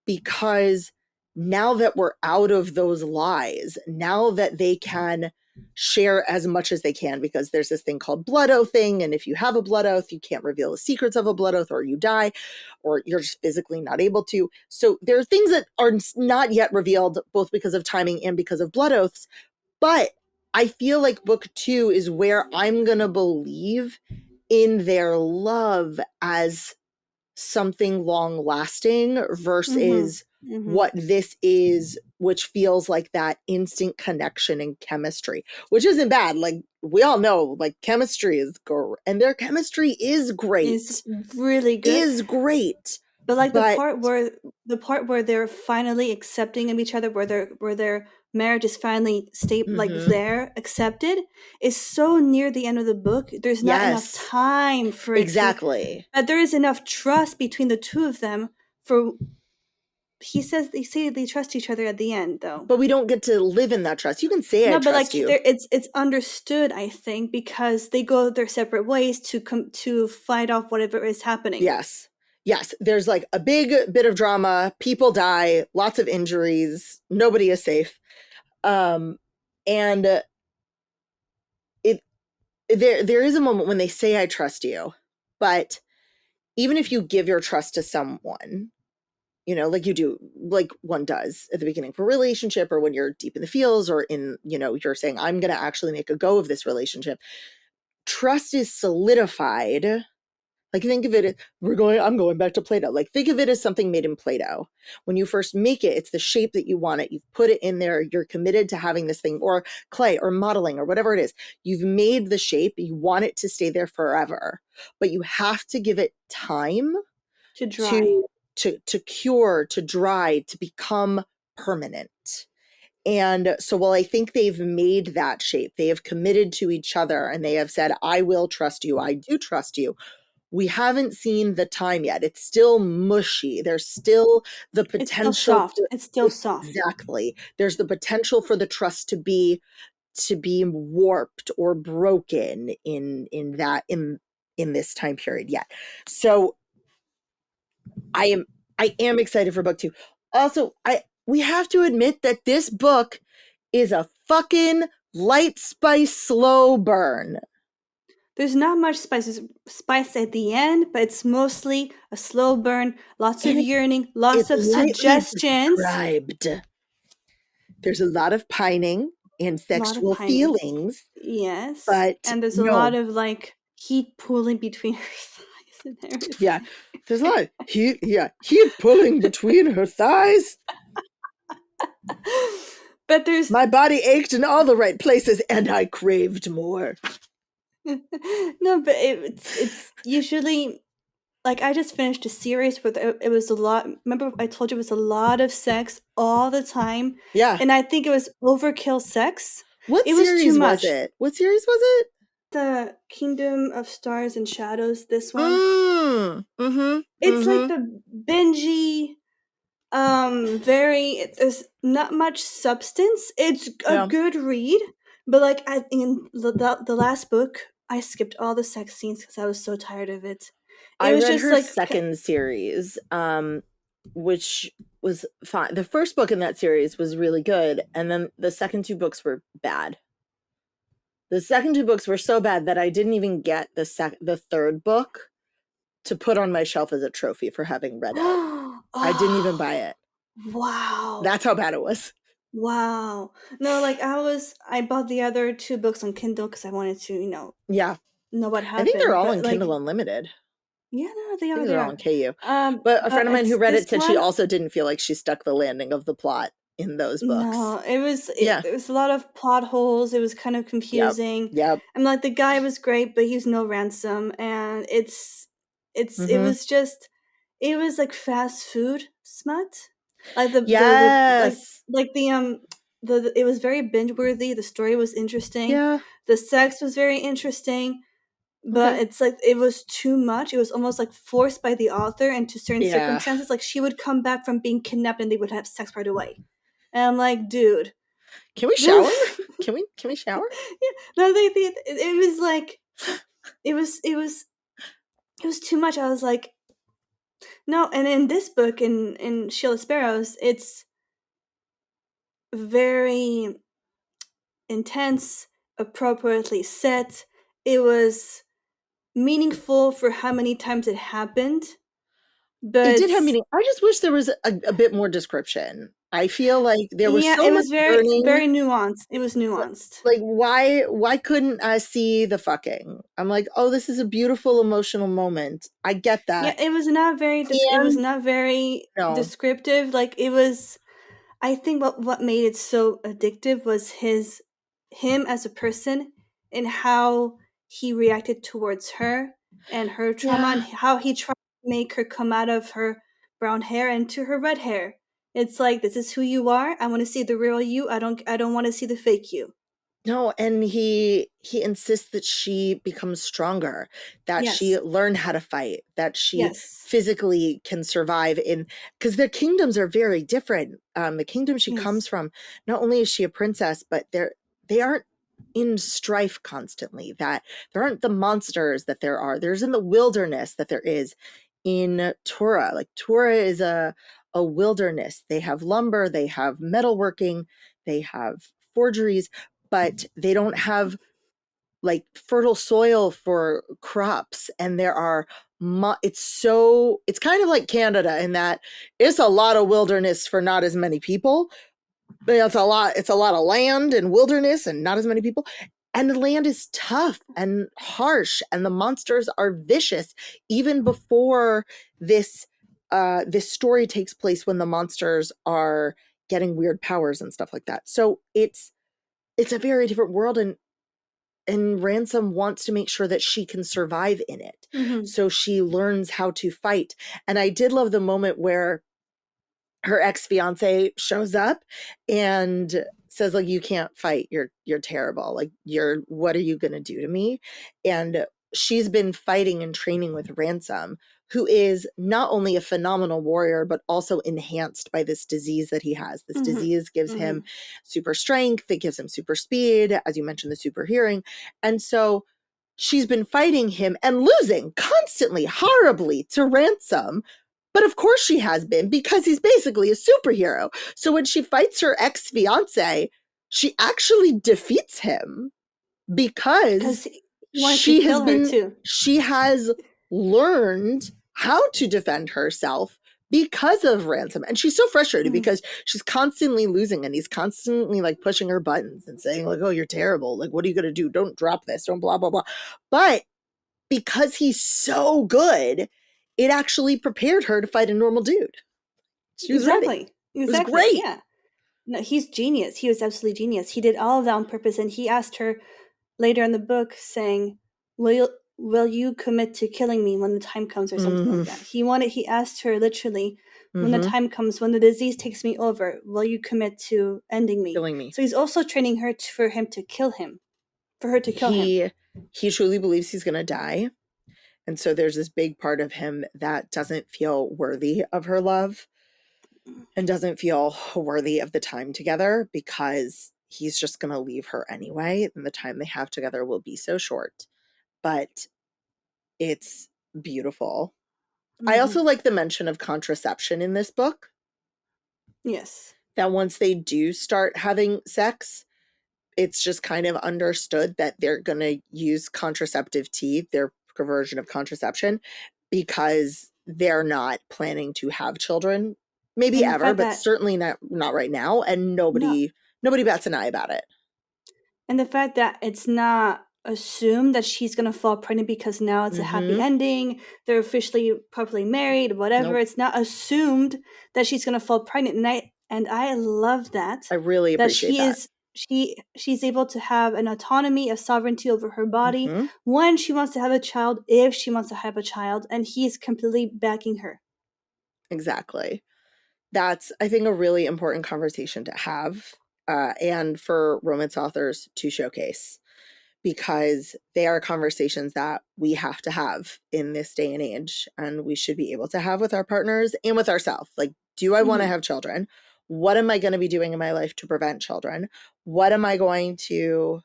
because now that we're out of those lies, now that they can share as much as they can, because there's this thing called blood oathing, and if you have a blood oath, you can't reveal the secrets of a blood oath, or you die, or you're just physically not able to. So there are things that are not yet revealed, both because of timing and because of blood oaths. But I feel like book 2 is where I'm gonna believe in their love as something long lasting versus what this is, which feels like that instant connection and chemistry, which isn't bad. Like, we all know, like, chemistry is and their chemistry is great, Is really good. is great. But like But the part where they're finally accepting of each other, where their marriage is finally like there, accepted, is so near the end of the book. There's not enough yes, time for it to, exactly. but there is enough trust between the two of them for. He says they say they trust each other at the end, though. But we don't get to live in that trust. You can say I No, but like trust you. it's understood, I think, because they go their separate ways to fight off whatever is happening. Yes. Yes, there's like a big bit of drama, people die, lots of injuries, nobody is safe. And it there is a moment when they say I trust you, but even if you give your trust to someone, you know, like you do, like one does at the beginning of a relationship, or when you're deep in the feels, or in, you know, you're saying I'm going to actually make a go of this relationship, trust is solidified. Like, think of it, I'm going back to Play-Doh. Like, think of it as something made in Play-Doh. When you first make it, it's the shape that you want it. You've put it in there. You're committed to having this thing, or clay, or modeling, or whatever it is. You've made the shape. You want it to stay there forever. But you have to give it time to dry, to cure, to dry, to become permanent. And so while I think they've made that shape, they have committed to each other, and they have said, I will trust you. I do trust you. We haven't seen the time yet. It's still mushy. There's still the potential. It's still soft. It's still soft. Exactly. There's the potential for the trust to be warped or broken in this time period yet. So I am excited for book 2. Also, we have to admit that this book is a fucking light spice slow burn. There's not much spice at the end, but it's mostly a slow burn, lots of yearning, lots of suggestions. Described. There's a lot of pining and sexual feelings. Yes. But and there's a lot of like heat pulling between her thighs and everything. Yeah. There's a lot of heat pulling between her thighs. But there's my body ached in all the right places, and I craved more. No, but it's usually, like, I just finished a series where it was a lot. Remember, I told you it was a lot of sex all the time. Yeah. And I think it was overkill sex. What series was it? What series was it? The Kingdom of Stars and Shadows. This one. It's like the bingy. There's not much substance. It's a good read, but like in the last book, I skipped all the sex scenes because I was so tired of it. I read her second series, which was fine. The first book in that series was really good, and then the second 2 books were bad. The second 2 books were so bad that I didn't even get the third book to put on my shelf as a trophy for having read it. I didn't even buy it. Wow. That's how bad it was. Wow. No, like I bought the other 2 books on Kindle because I wanted to, know what happened. I think they're all on Kindle Unlimited. Yeah, no, they are. They're all on KU. But a friend of mine who read it said she also didn't feel like she stuck the landing of the plot in those books. No, it was a lot of plot holes. It was kind of confusing. Yep. And like the guy was great, but he's no ransom, and it was like fast food smut. Like the it was very binge worthy. The story was interesting. Yeah. The sex was very interesting. But Okay. it's like it was too much. It was almost like forced by the author into certain Yeah. circumstances. Like she would come back from being kidnapped and they would have sex right away. And I'm like, dude, Can we shower? this, Can we shower? yeah, no, it was like it was too much. I was like, no. And in this book, in Sheila Sparrows, it's very intense, appropriately set. It was meaningful for how many times it happened. It But did have meaning. I just wish there was a bit more description. I feel like there was yeah, so it much was very burning. very nuanced. It was nuanced. Like why couldn't I see the fucking? I'm like, oh, this is a beautiful emotional moment. I get Yeah, that. it was not very it was And not very no. descriptive. Like it was, I think what made it so addictive was him as a person and how he reacted towards her and her trauma and Yeah. how he tried to make her come out of her brown hair into her red hair. It's like, this is who you are. I want to see the real you. I don't want to see the fake you. No, and he insists that she becomes stronger, that she Yes. learn how to fight, that she Yes. physically can survive in because their kingdoms are very different. The kingdom she comes Yes. from, not only is she a princess, but they aren't in strife constantly. That there aren't the monsters that there are. There's in the wilderness that there is in Tura. Like Tura is a wilderness. They have lumber, they have metalworking, they have forgeries, but they don't have like fertile soil for crops. And there are it's kind of like Canada in that it's a lot of wilderness for not as many people, but it's a lot of land and wilderness and not as many people. And the land is tough and harsh and the monsters are vicious even before this this story takes place, when the monsters are getting weird powers and stuff like that. So it's a very different world, and Ransom wants to make sure that she can survive in it. Mm-hmm. So she learns how to fight. And I did love the moment where her ex-fiance shows up and says, like, you can't fight, you're terrible, like, what are you gonna do to me? And she's been fighting and training with Ransom, who is not only a phenomenal warrior but also enhanced by this disease that he has. This Mm-hmm. disease gives Mm-hmm. him super strength, it gives him super speed, as you mentioned, the super hearing. And so she's been fighting him and losing constantly, horribly, to Ransom. But of course she has been, because he's basically a superhero. So when she fights her ex-fiance, she actually defeats him because Because he wanted to kill her too. she has learned how to defend herself because of Ransom. And she's so frustrated Mm-hmm. because she's constantly losing and he's constantly like pushing her buttons and saying like, oh, you're terrible. Like, what are you going to do? Don't drop this. Don't blah, blah, blah. But because he's so good, it actually prepared her to fight a normal dude. She was ready. Exactly. It was Exactly. great. Yeah. No, he's genius. He was absolutely genius. He did all of that on purpose, and he asked her later in the book, saying, will you commit to killing me when the time comes," or something like that. He asked her literally, when the time comes, when the disease takes me over, will you commit to ending me? Killing me. So he's also training her for him to kill him, for her to kill him. He truly believes he's going to die. And so there's this big part of him that doesn't feel worthy of her love and doesn't feel worthy of the time together, because he's just going to leave her anyway. And the time they have together will be so short. But it's beautiful. Mm-hmm. I also like the mention of contraception in this book. Yes. That once they do start having sex, it's just kind of understood that they're going to use contraceptive tea, their version of contraception, because they're not planning to have children, maybe And the ever, fact but that certainly not right now. And no, nobody bats an eye about it. and the fact that it's not assumed that she's gonna fall pregnant because now it's a happy ending, they're officially properly married, whatever. Nope. It's not assumed that she's gonna fall pregnant, and I love that. I really appreciate that. She's able to have an autonomy, a sovereignty over her body Mhm. when she wants to have a child, if she wants to have a child, and he's completely backing her. Exactly. That's, I think, a really important conversation to have and for romance authors to showcase, because they are conversations that we have to have in this day and age, and we should be able to have with our partners and with ourselves. Like, do I want to have children? What am I going to be doing in my life to prevent children? How am I going to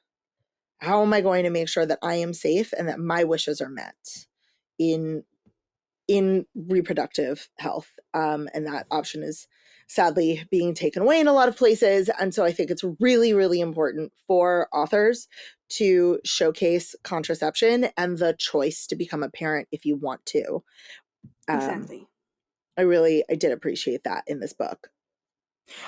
make sure that I am safe and that my wishes are met in reproductive health? And that option is sadly being taken away in a lot of places. And so I think it's really, really important for authors to showcase contraception and the choice to become a parent if you want to. Exactly. I did appreciate that in this book.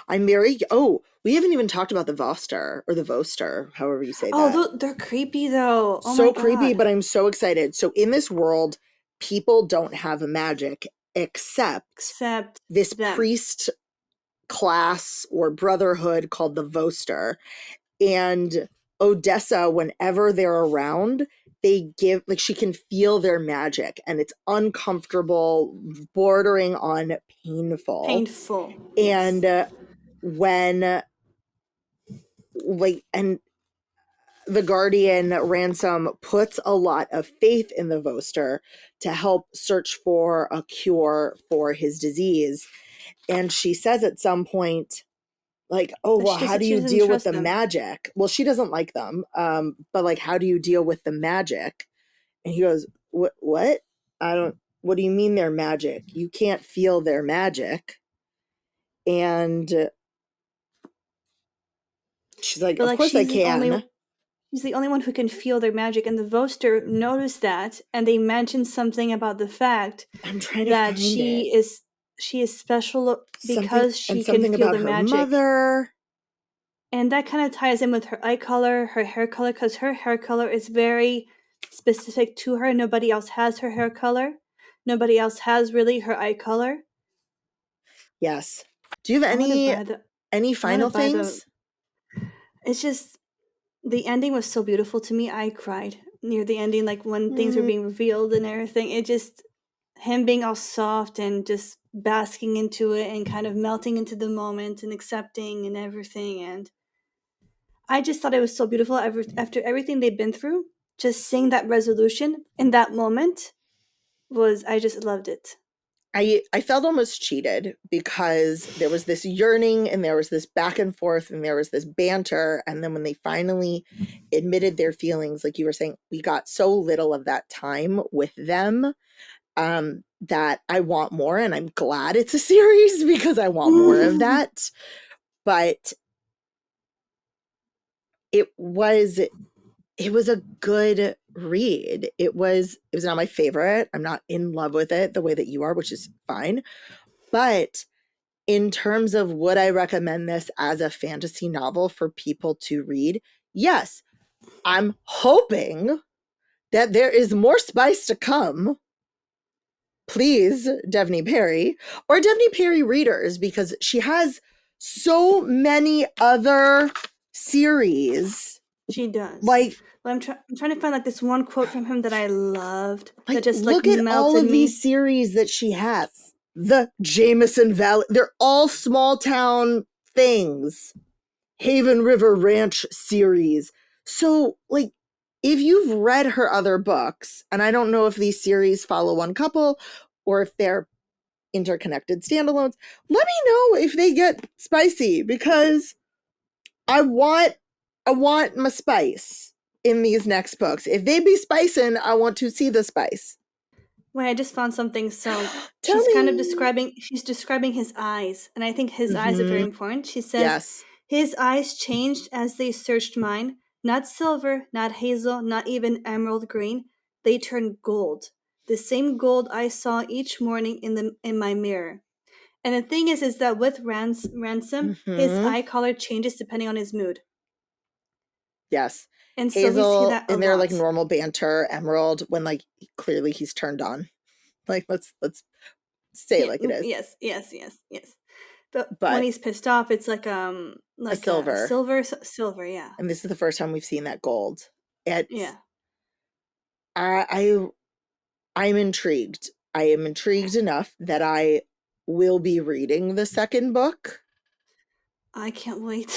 We haven't even talked about the Voster, or the Voster, however you say that. They're creepy though. Oh So my creepy, God. but I'm so excited. So in this world, people don't have magic except this them. priest class or brotherhood called the Voster. And Odessa, whenever they're around, she can feel their magic, and it's uncomfortable, bordering on painful. And when and the Guardian Ransom puts a lot of faith in the Voster to help search for a cure for his disease. And she says at some point, like, oh, well, how do you deal with the magic? Well, she doesn't like them. But like, how do you deal with the magic? And he goes, what? What do you mean their magic? You can't feel their magic. And she's like, of course I can. She's the only one who can feel their magic, and the Voster noticed that, and they mentioned something about the fact that she is special because she can feel their magic. Mother. And that kind of ties in with her eye color, her hair color, because her hair color is very specific to her. Nobody else has her hair color. Nobody else has really her eye color. Yes. Do you have any final things? It's just, the ending was so beautiful to me. I cried near the ending, like when things were being revealed and everything. It just, him being all soft and just basking into it and kind of melting into the moment and accepting and everything. And I just thought it was so beautiful after everything they've been through. Just seeing that resolution in that moment I just loved it. I felt almost cheated, because there was this yearning and there was this back and forth and there was this banter. And then when they finally admitted their feelings, like you were saying, we got so little of that time with them, that I want more. And I'm glad it's a series, because I want more of that. But it was a good read. It was not my favorite. I'm not in love with it the way that you are, which is fine. But in terms of would I recommend this as a fantasy novel for people to read? Yes. I'm hoping that there is more spice to come. Please, Devney Perry, or Devney Perry readers, because she has so many other series. She does. Like, I'm trying to find like this one quote from him that I loved. Like, that just look at all of these series that she has. The Jameson Valley, they're all small town things. Haven River Ranch series. So, like, if you've read her other books, and I don't know if these series follow one couple or if they're interconnected standalones, let me know if they get spicy, because I want my spice in these next books. If they be spicing, I want to see the spice. Wait, I just found something. So she's describing his eyes, and I think his eyes are very important. She says, yes. His eyes changed as they searched mine. Not silver, not hazel, not even emerald green. They turned gold. The same gold I saw each morning in my mirror. And the thing is that with Ransom, his eye color changes depending on his mood. Yes. And Hazel, so we see that in their like normal banter, emerald, when like clearly he's turned on. Like, let's say it like it is. Yes. But when he's pissed off, it's like a silver, yeah. And this is the first time we've seen that gold. Yeah. I'm intrigued. I am intrigued enough that I will be reading the second book. I can't wait.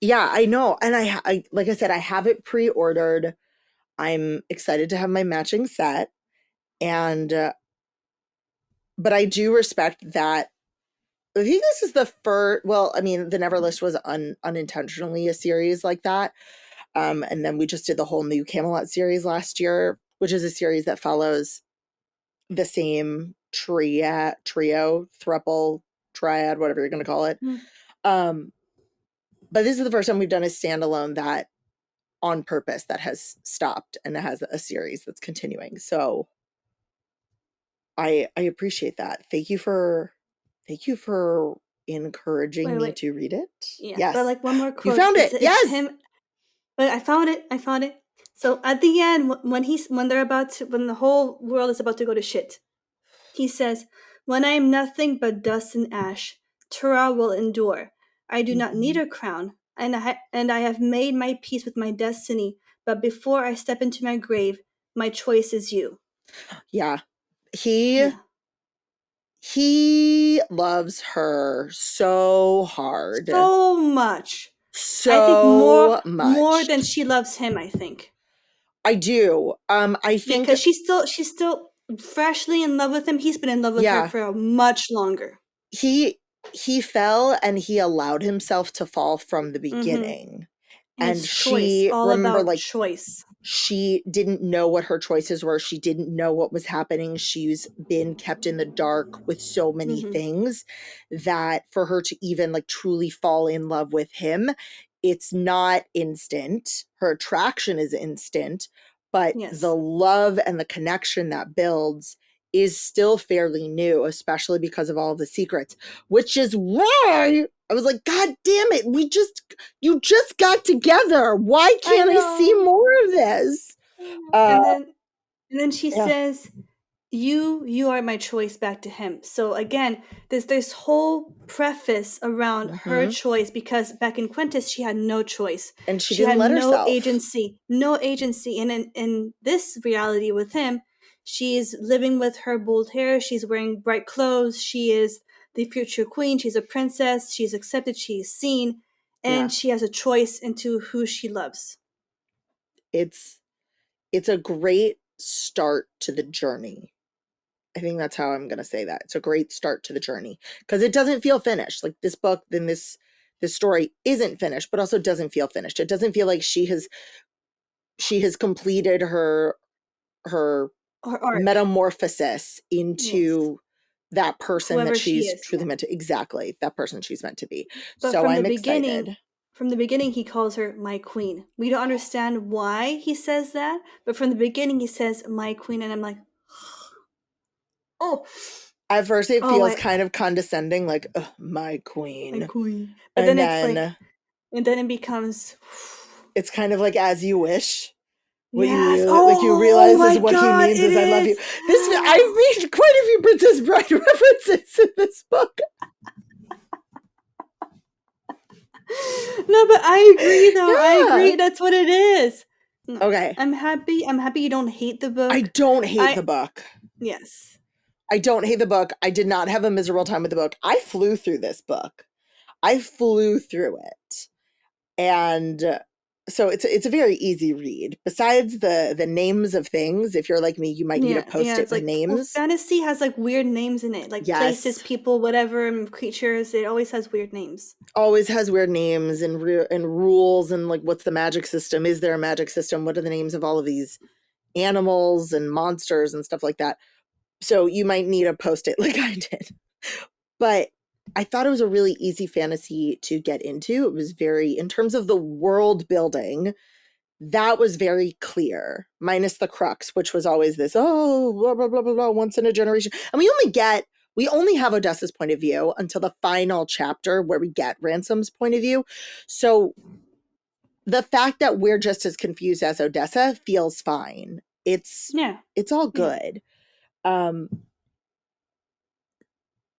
Yeah, I know. And I like I said, I have it pre-ordered. I'm excited to have my matching set. And, but I do respect that. I think this is the first, well, I mean, the Neverlist was unintentionally a series like that. And then we just did the whole new Camelot series last year, which is a series that follows the same trio, thruple, triad, whatever you're going to call it. Mm. But this is the first time we've done a standalone that on purpose that has stopped and it has a series that's continuing. So I appreciate that. Thank you for encouraging me Wait. to read it. Yeah, but Yes. like one more You quote. found it. It's Yes. him. But I found it. So at the end, when they're about to, when the whole world is about to go to shit, he says, "When I am nothing but dust and ash, Torah will endure. I do not need a crown, and I have made my peace with my destiny. But before I step into my grave, my choice is you." Yeah. Yeah. He loves her so hard. So much. I think So more much. than she loves him, I think. I do. I think Because she's still freshly in love with him. He's been in love with her for much longer. he fell and he allowed himself to fall from the beginning. And And it's choice, all remember, about like, choice. she didn't know what her choices were. She didn't know what was happening. She's been kept in the dark with so many things that for her to even like truly fall in love with him, it's not instant. Her attraction is instant, but Yes. the love and the connection that builds is still fairly new, especially because of all the secrets, which is why I was like, God damn it, you just got together. Why can't I see more of this? And then she Yeah. says, you are my choice back to him. So again, there's this whole preface around her choice, because back in Quintus she had no choice. And she She didn't had let no herself. agency. And in this reality with him, she's living with her bold hair, she's wearing bright clothes, she is the future queen, she's a princess, she's accepted, she's seen, and she has a choice into who she loves. It's a great start to the journey. I think that's how I'm going to say that. It's a great start to the journey because it doesn't feel finished. Like this book, then this story isn't finished, but also doesn't feel finished. It doesn't feel like she has completed her Or metamorphosis into that person whoever that she she's is. truly meant to, exactly that person she's meant to be. But So from I'm the excited. beginning, he calls her my queen. We don't understand why he says that, but from the beginning, he says my queen, and I'm like, oh. At first, it feels kind of condescending, like my queen. My queen. But and then it's like, and then it becomes. It's kind of like as you wish. What yes. you realize is what God, he means is I love you. I made quite a few Princess Bride references in this book. No, but I agree though. I agree. That's what it is. No, okay. I'm happy you don't hate the book. I don't hate the book. Yes. I don't hate the book. I did not have a miserable time with the book. I flew through this book. I flew through it. And so it's a very easy read. Besides the names of things, if you're like me, you might need a post-it with names. Well, fantasy has like weird names in it, like places, people, whatever, and creatures. It always has weird names. Always has weird names and rules and like what's the magic system? Is there a magic system? What are the names of all of these animals and monsters and stuff like that? So you might need a post-it like I did. But I thought it was a really easy fantasy to get into. It was very, in terms of the world building, that was very clear, minus the crux, which was always this, blah, blah, blah, blah, blah, once in a generation. And we only have Odessa's point of view until the final chapter where we get Ransom's point of view. So the fact that we're just as confused as Odessa feels fine. It's all good.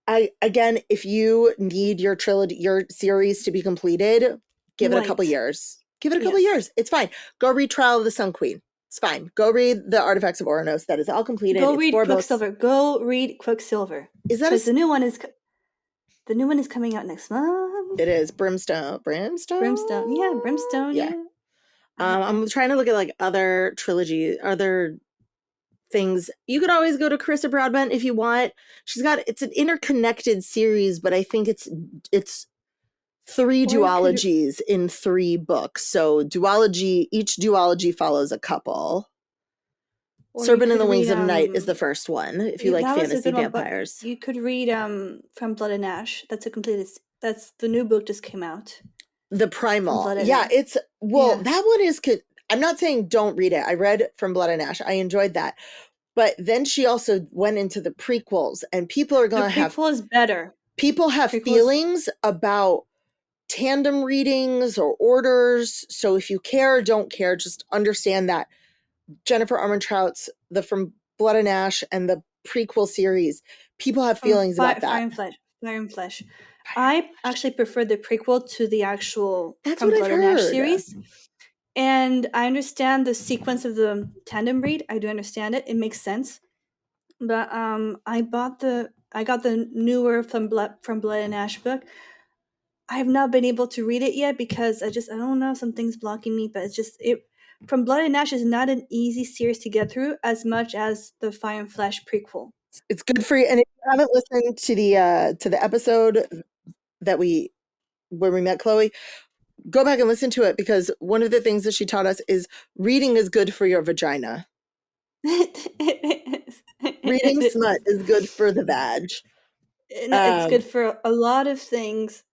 Again, if you need your trilogy, your series to be completed, give it a couple years. Give it a couple years. It's fine. Go read Trial of the Sun Queen. It's fine. Go read The Artifacts of Oranos. That is all completed. Go read Quicksilver. Go read Quicksilver. Is that because the new one is coming out next month? It is Brimstone. Brimstone? Yeah, Brimstone. Yeah. Yeah. I'm trying to look at like other trilogy, other things. You could always go to Carissa Broadbent if you want. It's an interconnected series, but I think it's three Or you could, duologies in 3 books. So each duology follows a couple. or you Serpent in could the read Wings of Night is the first one, if you like that was a fantasy good one, but vampires. you could read From Blood and Ash. That's the new book just came out. The From Primal. Blood and Yeah, Ash. Yeah. that one is I'm not saying don't read it. I read From Blood and Ash. I enjoyed that. But then she also went into the prequels, and people are The going to have prequel is better. people have Prequel is- feelings about tandem readings or orders. So if you care or don't care, just understand that Jennifer Armentrout's the From Blood and Ash and the prequel series, people have feelings about that. Fire and Flesh. I actually prefer the prequel to the actual That's From what Blood I've and Ash heard. series. And I understand the sequence of the tandem read. I do understand it. It makes sense. But I got the newer From Blood and Ash book. I have not been able to read it yet because I don't know, something's blocking me, but From Blood and Ash is not an easy series to get through as much as the Fire and Flesh prequel. It's good for you. And if you haven't listened to the episode where we met Chloe, go back and listen to it, because one of the things that she taught us is reading is good for your vagina. Reading smut is good for the vag. It's good for a lot of things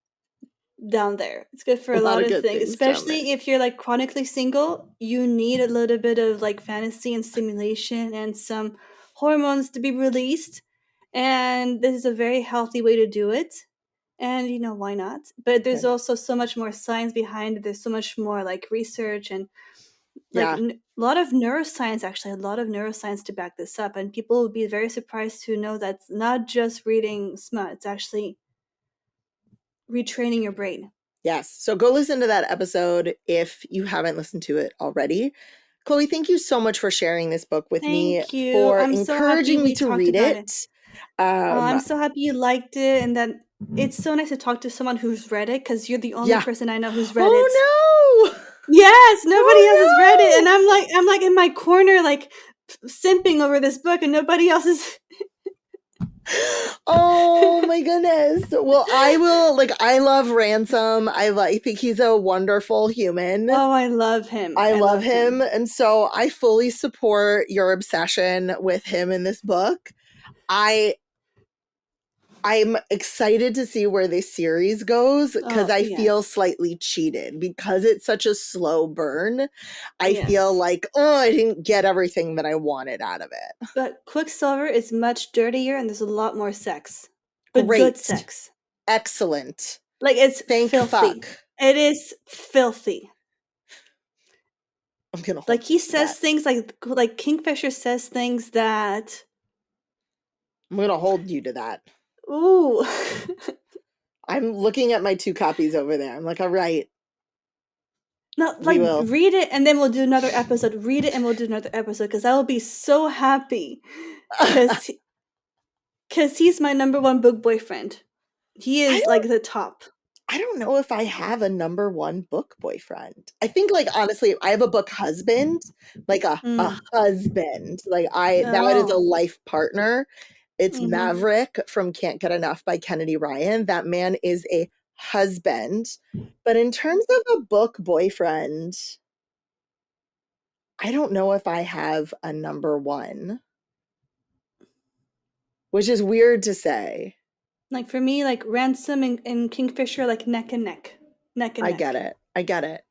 down there. It's good for a lot of good things, things down especially if you're like chronically single. You need a little bit of like fantasy and stimulation and some hormones to be released, and this is a very healthy way to do it. And why not? But there's also so much more science behind it. There's so much more like research and like a lot of neuroscience to back this up, and people would be very surprised to know that's not just reading smut. It's actually retraining your brain. Yes. So go listen to that episode if you haven't listened to it already. Chloe, thank you so much for sharing this book with me, Thank you. for I'm so happy encouraging me we to talked read about it. I'm so happy you liked it, and that it's so nice to talk to someone who's read it, because you're the only person I know who's read it. Oh no! Yes, nobody else has read it, and I'm like in my corner, like simping over this book, and nobody else is. Oh my goodness. Well, I love Ransom. I think he's a wonderful human. Oh, I love him. I love him. And so I fully support your obsession with him in this book. I'm excited to see where this series goes, because I feel slightly cheated because it's such a slow burn. I feel like, I didn't get everything that I wanted out of it. But Quicksilver is much dirtier and there's a lot more sex. But good sex. Excellent. Like, it's filthy. Fuck. It is filthy. I'm gonna like he says things like Kingfisher says things that I'm gonna hold you to that. Ooh. I'm looking at my 2 copies over there. I'm like, all right. No, like, read it and then we'll do another episode. Read it and we'll do another episode, because I will be so happy. Because he's my number 1 book boyfriend. He is like the top. I don't know if I have a number 1 book boyfriend. I think, like, honestly, I have a book husband, like a husband. Like, that is a life partner. It's Maverick from Can't Get Enough by Kennedy Ryan. That man is a husband. But in terms of a book boyfriend, I don't know if I have a number 1. Which is weird to say. Like, for me, like, Ransom and Kingfisher, like, neck and neck. I get it.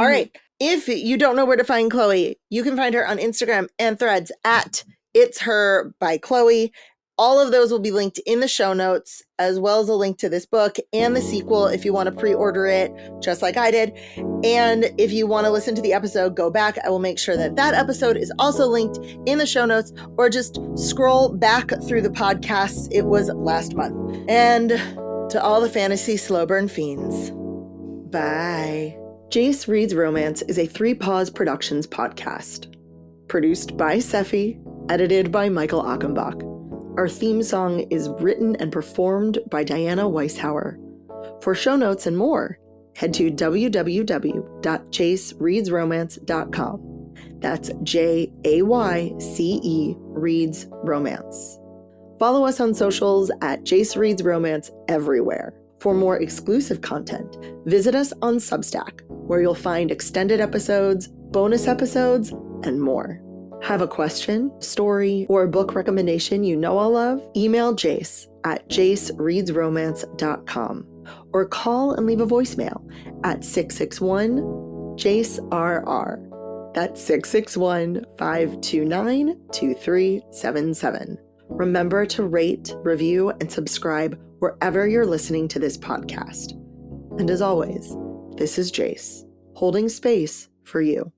All right. If you don't know where to find Chloe, you can find her on Instagram and Threads at It's Her by Chloe. All of those will be linked in the show notes, as well as a link to this book and the sequel if you want to pre-order it, just like I did. And if you want to listen to the episode, go back. I will make sure that episode is also linked in the show notes, or just scroll back through the podcasts. It was last month. And to all the fantasy slow burn fiends, bye. Jace Reads Romance is a 3 Paws Productions podcast. Produced by Sephi, edited by Michael Achenbach. Our theme song is written and performed by Diana Weishauer. For show notes and more, head to www.jacereadsromance.com. That's JAYCE Reads Romance. Follow us on socials at Jace Reads Romance everywhere. For more exclusive content, visit us on Substack, where you'll find extended episodes, bonus episodes, and more. Have a question, story, or book recommendation you know I'll love? Email Jace at jacereadsromance.com or call and leave a voicemail at 661-JACE-RR. That's 661-529-2377. Remember to rate, review, and subscribe wherever you're listening to this podcast. And as always, this is Jace, holding space for you.